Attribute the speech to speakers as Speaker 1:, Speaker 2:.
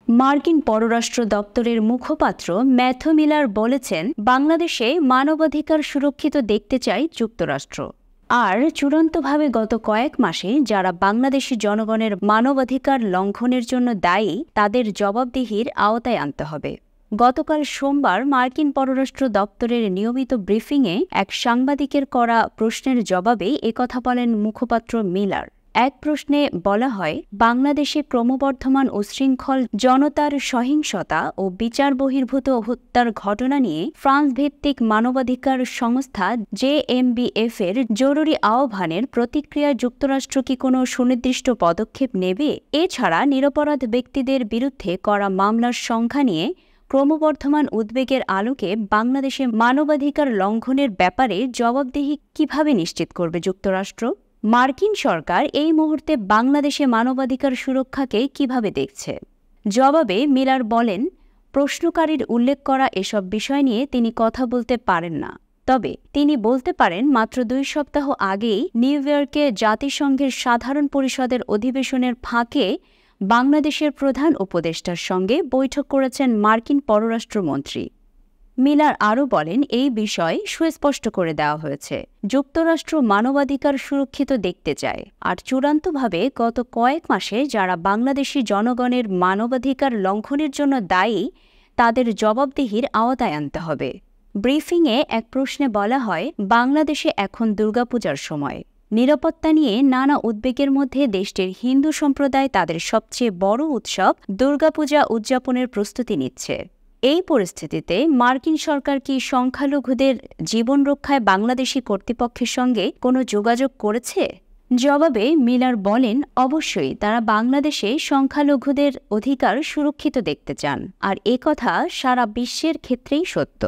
Speaker 1: মার্কিন পররাষ্ট্র দপ্তরের মুখপাত্র ম্যাথু মিলার বলেছেন, বাংলাদেশে মানবাধিকার সুরক্ষিত দেখতে চায় যুক্তরাষ্ট্র। আর চূড়ান্তভাবে গত কয়েক মাসে যারা বাংলাদেশি জনগণের মানবাধিকার লঙ্ঘনের জন্য দায়ী তাদের জবাবদিহির আওতায় আনতে হবে। গতকাল সোমবার মার্কিন পররাষ্ট্র দপ্তরের নিয়মিত ব্রিফিংয়ে এক সাংবাদিকের করা প্রশ্নের জবাবে একথা বলেন মুখপাত্র মিলার। এক প্রশ্নে বলা হয়, বাংলাদেশে ক্রমবর্ধমান উচ্ছৃঙ্খল জনতার সহিংসতা ও বিচার বহির্ভূত হত্যার ঘটনা নিয়ে ফ্রান্স ভিত্তিক মানবাধিকার সংস্থা JMBF এর জরুরি আহ্বানের প্রতিক্রিয়ায় যুক্তরাষ্ট্র কি কোনো সুনির্দিষ্ট পদক্ষেপ নেবে? এছাড়া নিরপরাধ ব্যক্তিদের বিরুদ্ধে করা মামলার সংখ্যা নিয়ে ক্রমবর্ধমান উদ্বেগের আলোকে বাংলাদেশে মানবাধিকার লঙ্ঘনের ব্যাপারে জবাবদিহি কিভাবে নিশ্চিত করবে যুক্তরাষ্ট্র? মার্কিন সরকার এই মুহূর্তে বাংলাদেশে মানবাধিকার সুরক্ষাকে কিভাবে দেখছে? জবাবে মিলার বলেন, প্রশ্নকারীর উল্লেখ করা এসব বিষয় নিয়ে তিনি কথা বলতে পারেন না। তবে তিনি বলতে পারেন, মাত্র 2 সপ্তাহ আগেই নিউ ইয়র্কে জাতিসংঘের সাধারণ পরিষদের অধিবেশনের ফাঁকে বাংলাদেশের প্রধান উপদেষ্টার সঙ্গে বৈঠক করেছেন মার্কিন পররাষ্ট্রমন্ত্রী। মিলার আরও বলেন, এই বিষয় সুস্পষ্ট করে দেওয়া হয়েছে, যুক্তরাষ্ট্র মানবাধিকার সুরক্ষিত দেখতে চায়। আর চূড়ান্তভাবে গত কয়েক মাসে যারা বাংলাদেশি জনগণের মানবাধিকার লঙ্ঘনের জন্য দায়ী তাদের জবাবদিহির আওতায় আনতে হবে। ব্রিফিংয়ে এক প্রশ্নে বলা হয়, বাংলাদেশে এখন দুর্গাপূজার সময়। নিরাপত্তা নিয়ে নানা উদ্বেগের মধ্যে দেশটির হিন্দু সম্প্রদায় তাদের সবচেয়ে বড় উৎসব দুর্গাপূজা উদযাপনের প্রস্তুতি নিচ্ছে। এই পরিস্থিতিতে মার্কিন সরকার কি সংখ্যালঘুদের জীবন রক্ষায় বাংলাদেশি কর্তৃপক্ষের সঙ্গে কোনো যোগাযোগ করেছে? জবাবে মিলার বলেন, অবশ্যই তারা বাংলাদেশে সংখ্যালঘুদের অধিকার সুরক্ষিত দেখতে চান, আর একথা সারা বিশ্বের ক্ষেত্রেই সত্য।